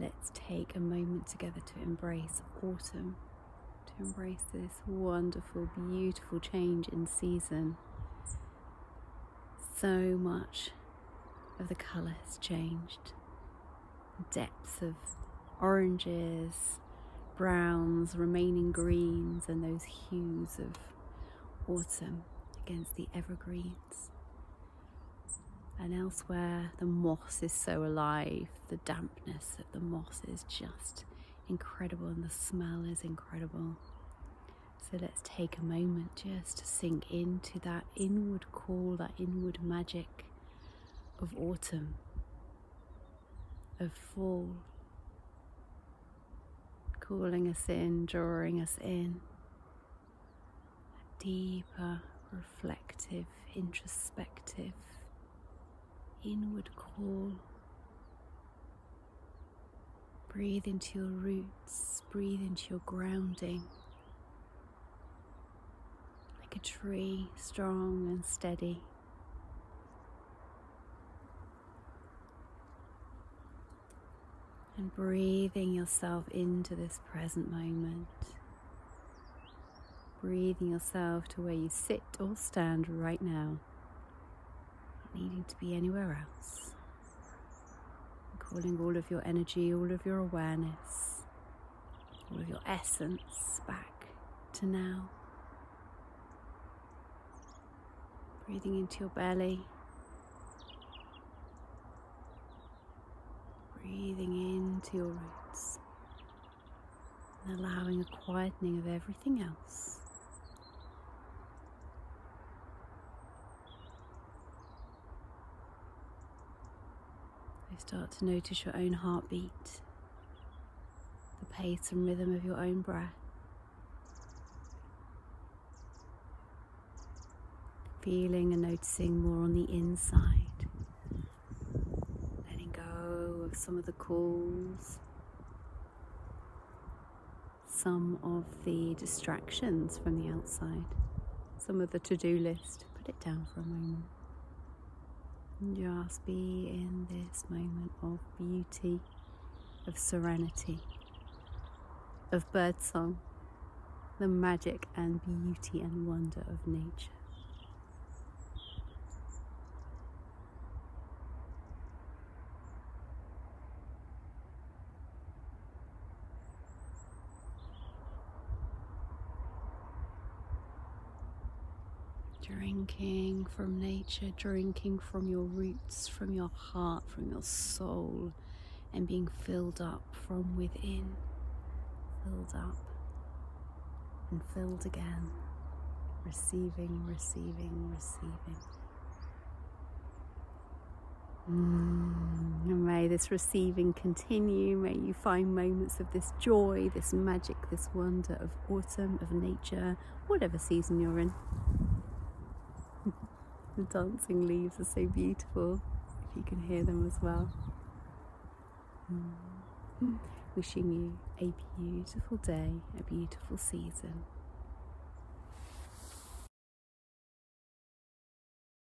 let's take a moment together to embrace autumn, to embrace this wonderful, beautiful change in season. So much of the colour has changed. Depths of oranges, browns, remaining greens, and those hues of autumn against the evergreens. And elsewhere, the moss is so alive. The dampness of the moss is just incredible, and the smell is incredible. So let's take a moment just to sink into that inward call, that inward magic of autumn, of fall, calling us in, drawing us in. A deeper, reflective, introspective, inward call. Breathe into your roots, breathe into your grounding. Like a tree, strong and steady. And breathing yourself into this present moment. Breathing yourself to where you sit or stand right now. Not needing to be anywhere else. And calling all of your energy, all of your awareness, all of your essence back to now. Breathing into your belly. Breathing into your roots. And allowing a quietening of everything else. Start to notice your own heartbeat, the pace and rhythm of your own breath. Feeling and noticing more on the inside. Letting go of some of the calls, some of the distractions from the outside, some of the to-do list. Put it down for a moment. Just be in this moment of beauty, of serenity, of birdsong, the magic and beauty and wonder of nature. Drinking from nature, drinking from your roots, from your heart, from your soul, and being filled up from within, filled up and filled again, receiving, receiving, receiving. And may this receiving continue. May you find moments of this joy, this magic, this wonder of autumn, of nature, whatever season you're in. The dancing leaves are so beautiful, if you can hear them as well. Wishing you a beautiful day, a beautiful season.